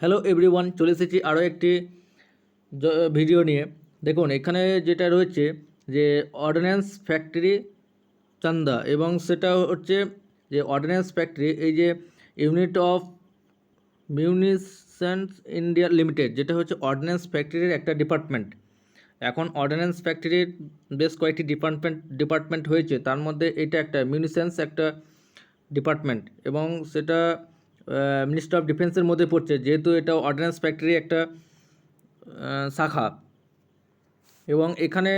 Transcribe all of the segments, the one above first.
Hello everyone, চলে এসেছি আরও একটি ভিডিও নিয়ে। দেখুন এখানে যেটা রয়েছে যে অর্ডিন্যান্স ফ্যাক্টরি চান্দা, এবং সেটা হচ্ছে যে অর্ডিন্যান্স ফ্যাক্টরি, এই যে ইউনিট অফ মিউনিসেন্স ইন্ডিয়া লিমিটেড, যেটা হচ্ছে অর্ডিন্যান্স ফ্যাক্টরির একটা ডিপার্টমেন্ট। এখন অর্ডিন্যান্স ফ্যাক্টরির বেশ কয়েকটি ডিপার্টমেন্ট হয়েছে, তার মধ্যে এটা একটা মিউনিসেন্স একটা ডিপার্টমেন্ট, এবং সেটা মিনিস্ট্রি অফ ডিফেন্সের মধ্যে পড়ছে, যেহেতু এটা অর্ডিন্যান্স ফ্যাক্টরি একটা শাখা। এবং এখানে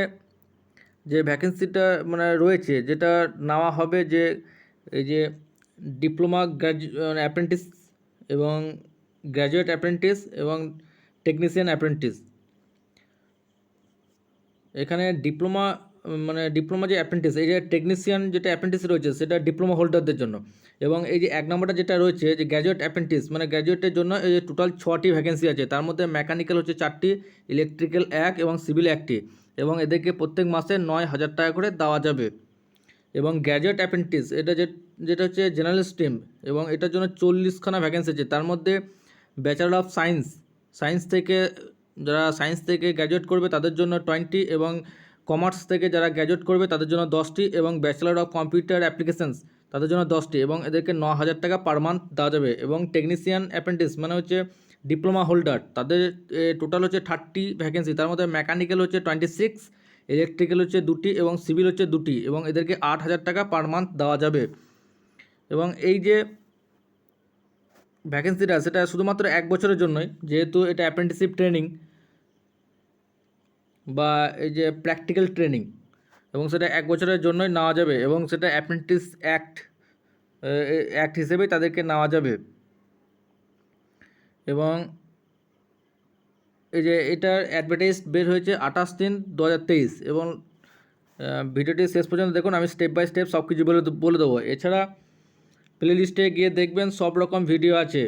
যে ভ্যাকেন্সিটা মানে রয়েছে, যেটা নেওয়া হবে, যে এই যে ডিপ্লোমা অ্যাপ্রেন্টিস এবং গ্র্যাজুয়েট অ্যাপ্রেন্টিস এবং টেকনিশিয়ান অ্যাপ্রেন্টিস। এখানে ডিপ্লোমা যে অ্যাপ্রেন্টিস, এই যে টেকনিশিয়ান যেটা অ্যাপ্রেন্টিস রয়েছে সেটা ডিপ্লোমা হোল্ডারদের জন্য। এবং এই যে 1 নম্বরটা যেটা রয়েছে যে গ্র্যাজুয়েট অ্যাপ্রেন্টিস, মানে গ্র্যাজুয়েটের জন্য এই যে টোটাল 6টি ভ্যাকেন্সি আছে, তার মধ্যে মেকানিক্যাল হচ্ছে 4টি, ইলেকট্রিক্যাল 1 এবং সিভিল 1টি, এবং এদেরকে প্রত্যেক মাসে 9,000 টাকা করে দেওয়া যাবে। এবং গ্র্যাজুয়েট অ্যাপ্রেন্টিস এটা যেটা হচ্ছে জেনারেল স্ট্রিম, এবং এটার জন্য 40খানা ভ্যাকেন্সি আছে, তার মধ্যে ব্যাচেলর অফ সায়েন্স থেকে যারা সায়েন্স থেকে গ্র্যাজুয়েট করবে তাদের জন্য 20, এবং কমার্স থেকে যারা গ্র্যাজুয়েট করবে তাদের জন্য 10টি, এবং ব্যাচেলর অফ কম্পিউটার অ্যাপ্লিকেশনস তাদের জন্য 10টি, এবং এদেরকে 9,000 টাকা পার মান্থ দেওয়া যাবে। এবং টেকনিশিয়ান অ্যাপ্রেন্টিস মানে হচ্ছে ডিপ্লোমা হোল্ডার, তাদের টোটাল হচ্ছে 30 ভ্যাকেন্সি, তার মধ্যে মেকানিক্যাল হচ্ছে 26, ইলেকট্রিক্যাল হচ্ছে 2টি, এবং সিভিল হচ্ছে 2টি, এবং এদেরকে 8,000 টাকা পার মান্থ দেওয়া যাবে। এবং এই যে ভ্যাকেন্সিটা সেটা শুধুমাত্র 1 বছরের জন্যই, যেহেতু এটা অ্যাপ্রেন্টিসশিপ ট্রেনিং বা এই যে প্র্যাকটিক্যাল ট্রেনিং, এবং সেটা 1 বছরের জন্যই নেওয়া যাবে, এবং সেটা অ্যাপ্রেন্টিস অ্যাক্ট হিসেবেই তাদেরকে নেওয়া যাবে। এবং এই যে এটার অ্যাডভার্টাইজ বের হয়েছে 28/3/2023, এবং ভিডিওটি শেষ পর্যন্ত দেখুন, আমি স্টেপ বাই স্টেপ সব কিছু বলে দেবো। এছাড়া প্লে লিস্টে গিয়ে দেখবেন সব রকম ভিডিও আছে।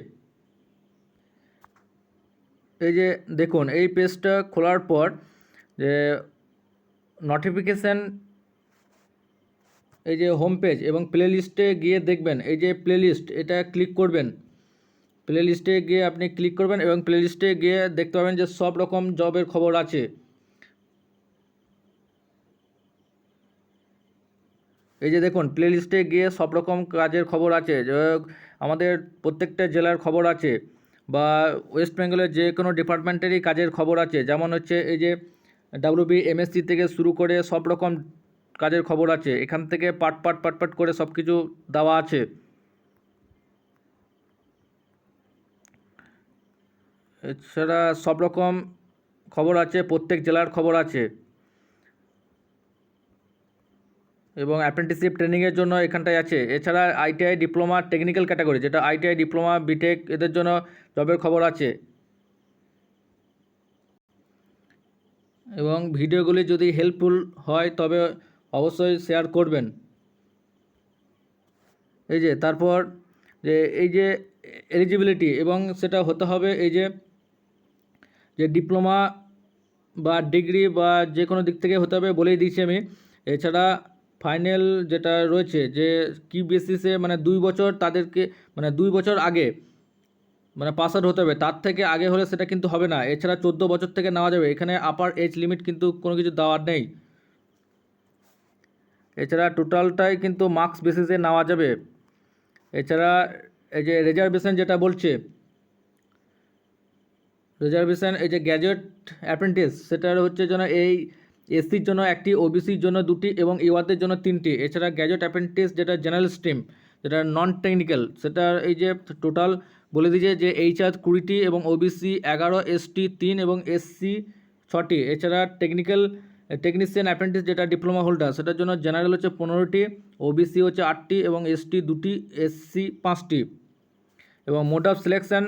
এই যে দেখুন, এই পেজটা খোলার পর যে নোটিফিকেশান, এই যে হোম পেজ এবং প্লে লিস্টে গিয়ে দেখবেন, এই যে প্লে লিস্ট, এটা ক্লিক করবেন। প্লে লিস্টে গিয়ে আপনি ক্লিক করবেন, এবং প্লে লিস্টে গিয়ে দেখতে পাবেন যে সব রকম জবের খবর আছে। এই যে দেখুন, প্লে লিস্টে গিয়ে সব রকম কাজের খবর আছে, আমাদের প্রত্যেকটা জেলার খবর আছে, বা ওয়েস্ট বেঙ্গলের যে কোনো ডিপার্টমেন্টেরই কাজের খবর আছে, যেমন হচ্ছে এই যে WBMSc থেকে শুরু করে সব রকম কাজের খবর আছে। এখান থেকে পাট করে সব কিছু দেওয়া আছে। এছাড়া সব রকম খবর আছে, প্রত্যেক জেলার খবর আছে। এবং অ্যাপ্রেন্টিসশিপ ট্রেনিংয়ের জন্য এখানটায় আছে। এছাড়া ITI ডিপ্লোমা টেকনিক্যাল ক্যাটাগরি, যেটা ITI ডিপ্লোমা বিটেক, এদের জন্য জবের খবর আছে। এবং ভিডিওগুলি যদি হেল্পফুল হয় তবে অবশ্যই শেয়ার করবেন। এই যে তারপর যে এই যে এলিজিবিলিটি, এবং সেটা হতে হবে এই যে ডিপ্লোমা বা ডিগ্রি বা যে কোনো দিক থেকে হতে হবে, বলেই দিচ্ছি আমি। এছাড়া ফাইনাল যেটা রয়েছে যে কি বেসিসে, মানে 2 বছর তাদেরকে, মানে 2 বছর আগে মানে পাস আউট হতে হবে, তার থেকে আগে হলে সেটা কিন্তু হবে না। এছাড়া 14 বছর থেকে নেওয়া যাবে, এখানে আপার এজ লিমিট কিন্তু কোনো কিছু দেওয়ার নেই। এছাড়া টোটালটাই কিন্তু মার্কস বেসিসে নেওয়া যাবে। এছাড়া এই যে রিজার্ভেশন যেটা বলছে, রিজার্ভেশন এই যে গ্র্যাজুয়েট অ্যাপ্রেন্টিস, সেটার হচ্ছে যেন এই SCর জন্য 1টি, OBCর জন্য 2টি, এবং ইউআরদের জন্য 3টি। এছাড়া গ্র্যাজুয়েট অ্যাপ্রেন্টিস যেটা জেনারেল স্ট্রিম, যেটা নন টেকনিক্যাল, সেটা এই যে টোটাল বলে দিয়েছে যে HR 20টি, এবং OBC 11, ST 3, এবং SC 6টি। এছাড়া টেকনিশিয়ান অ্যাপ্রেন্টিস যেটা ডিপ্লোমা হোল্ডার, সেটার জন্য জেনারেল হচ্ছে 15টি, OBC হচ্ছে 8টি, এবং ST 2টি, SC 5টি। এবং মোড অফ সিলেকশান,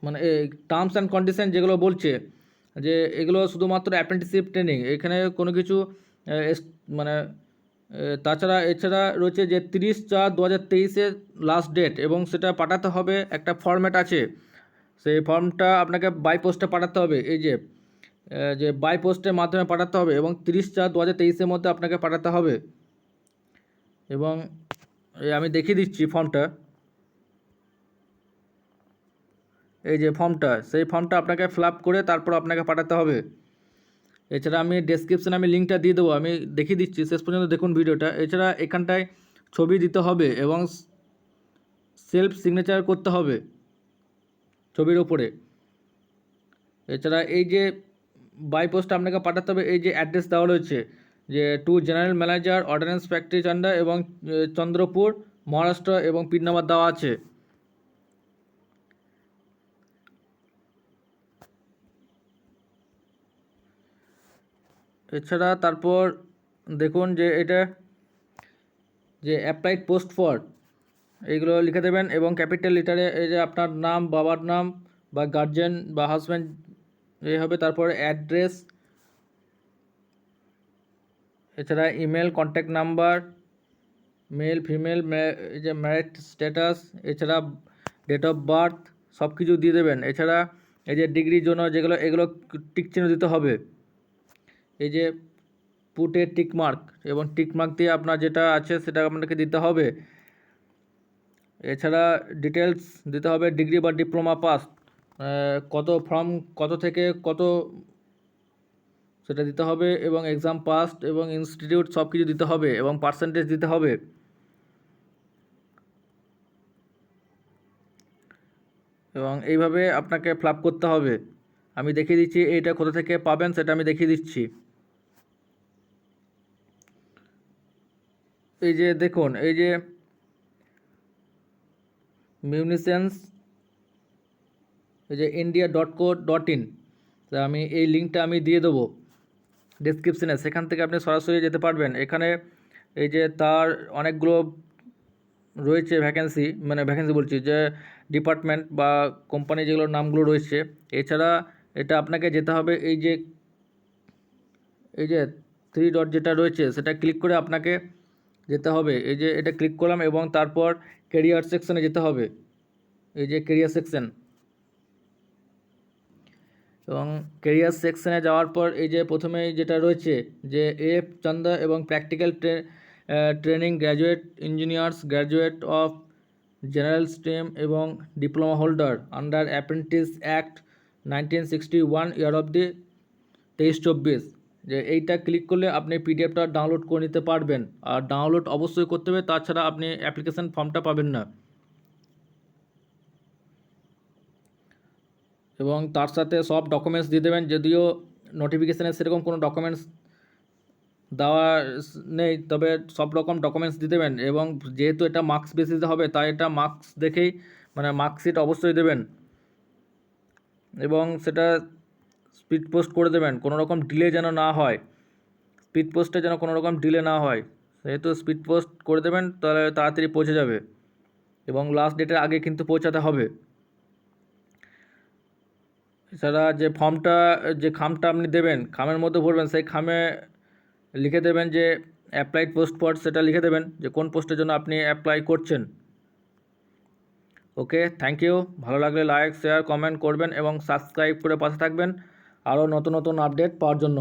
মানে টার্মস অ্যান্ড কন্ডিশন যেগুলো বলছে, যে এগুলো শুধুমাত্র অ্যাপ্রেন্টিসশিপ ট্রেনিং, এখানে কোনো কিছু মানে তাছাড়া এছাড়া রয়েছে যে 30/4/2023 লাস্ট ডেট, এবং সেটা পাঠাতে হবে, একটা ফরম্যাট আছে, সেই ফর্মটা আপনাকে বাই পোস্টে পাঠাতে হবে। এই যে বাই পোস্টের মাধ্যমে পাঠাতে হবে, এবং 30/4/2023 মধ্যে আপনাকে পাঠাতে হবে। এবং আমি দেখিয়ে দিচ্ছি ফর্মটা। এই যে ফর্মটা, সেই ফর্মটা আপনাকে ফিল আপ করে তারপর আপনাকে পাঠাতে হবে। এছাড়া আমি ডেসক্রিপশানে আমি লিঙ্কটা দিয়ে দেবো, আমি দেখিয়ে দিচ্ছি, শেষ পর্যন্ত দেখুন ভিডিওটা। এছাড়া এখানটায় ছবি দিতে হবে এবং সেলফ সিগনেচার করতে হবে ছবির ওপরে। এছাড়া এই যে বাই পোস্ট আপনাকে পাঠাতে হবে, এই যে অ্যাড্রেস দেওয়া রয়েছে যে to general manager ordnance factory Chanda এবং চন্দ্রপুর মহারাষ্ট্র এবং পিন নাম্বার দেওয়া আছে। এছাড়া তারপর দেখুন যে এটা যে অ্যাপ্লাইড পোস্ট ফর এইগুলো লিখে দেবেন এবং ক্যাপিটাল লিটারে এই যে আপনার নাম, বাবার নাম বা গার্জেন বা হাজব্যান্ড এই হবে, তারপর অ্যাড্রেস, এছাড়া email, contact number, male female, এই যে ম্যারিড স্ট্যাটাস, এছাড়া ডেট অফ বার্থ সব কিছু দিয়ে দেবেন। এছাড়া এই যে ডিগ্রির জন্য যেগুলো এগুলো টিক চিহ্ন দিতে হবে, এই যে পুটে টিক মার্ক, এবং টিক মার্ক দিয়ে আপনার যেটা আছে সেটা আপনাকে দিতে হবে। এছাড়া ডিটেলস দিতে হবে, ডিগ্রি বা ডিপ্লোমা পাস কত, ফর্ম কত থেকে কত সেটা দিতে হবে, এবং এক্সাম পাস এবং ইনস্টিটিউট সব কিছু দিতে হবে এবং পার্সেন্টেজ দিতে হবে। এবং এইভাবে আপনাকে ফিল আপ করতে হবে। আমি দেখিয়ে দিচ্ছি এইটা কোথা থেকে পাবেন, সেটা আমি দেখিয়ে দিচ্ছি। এই যে দেখুন, এই যে মিউনিসেন্স, এই যে india.co.in, তা আমি এই লিঙ্কটা আমি দিয়ে দেবো ডেসক্রিপশনে, সেখান থেকে আপনি সরাসরি যেতে পারবেন। এখানে এই যে তার অনেকগুলো রয়েছে ভ্যাকেন্সি, মানে ভ্যাকেন্সি বলছি যে ডিপার্টমেন্ট বা কোম্পানি যেগুলোর নামগুলো রয়েছে। এছাড়া এটা আপনাকে যেতে হবে এই যে থ্রি ডট যেটা রয়েছে সেটা ক্লিক করে আপনাকে যেতে হবে। এই যে এটা ক্লিক করলাম এবং তারপর কেরিয়ার সেকশনে যেতে হবে, এই যে কেরিয়ার সেকশন। এবং কেরিয়ার সেকশনে যাওয়ার পর এই যে প্রথমে যেটা রয়েছে যে এফ চান্দা এবং practical training graduate engineers, graduate of general stream এবং diploma holder under apprentice act 1961 year of the 23-24, যে এইটা ক্লিক করলে আপনি পিডিএফটা ডাউনলোড করে নিতে পারবেন। আর ডাউনলোড অবশ্যই করতে হবে, তাছাড়া আপনি অ্যাপ্লিকেশান ফর্মটা পাবেন না। এবং তার সাথে সব ডকুমেন্টস দিয়ে দেবেন, যদিও নোটিফিকেশানে সেরকম কোনো ডকুমেন্টস দেওয়া নেই, তবে সব রকম ডকুমেন্টস দিয়ে দেবেন। এবং যেহেতু এটা মার্কস বেসিসে হবে, তাই এটা মার্কস দেখেই, মানে মার্কশিট অবশ্যই দেবেন। এবং সেটা স্পিড পোস্ট করে দেবেন, কোনো রকম ডিলে যেন না হয়, স্পিড পোস্টে যেন কোনো রকম ডিলে না হয়, সেহেতু স্পিড পোস্ট করে দেবেন, তাহলে তাড়াতাড়ি পৌঁছে যাবে এবং লাস্ট ডেটের আগে কিন্তু পৌঁছাতে হবে। এছাড়া যে ফর্মটা, যে খামটা আপনি দেবেন, খামের মধ্যে ভরবেন, সেই খামে লিখে দেবেন যে অ্যাপ্লাইড পোস্ট ফর, সেটা লিখে দেবেন যে কোন পোস্টের জন্য আপনি অ্যাপ্লাই করছেন। ওকে, থ্যাংক ইউ। ভালো লাগলে লাইক, শেয়ার, কমেন্ট করবেন এবং সাবস্ক্রাইব করে পাশে থাকবেন আরও নতুন নতুন আপডেট পাওয়ার জন্য।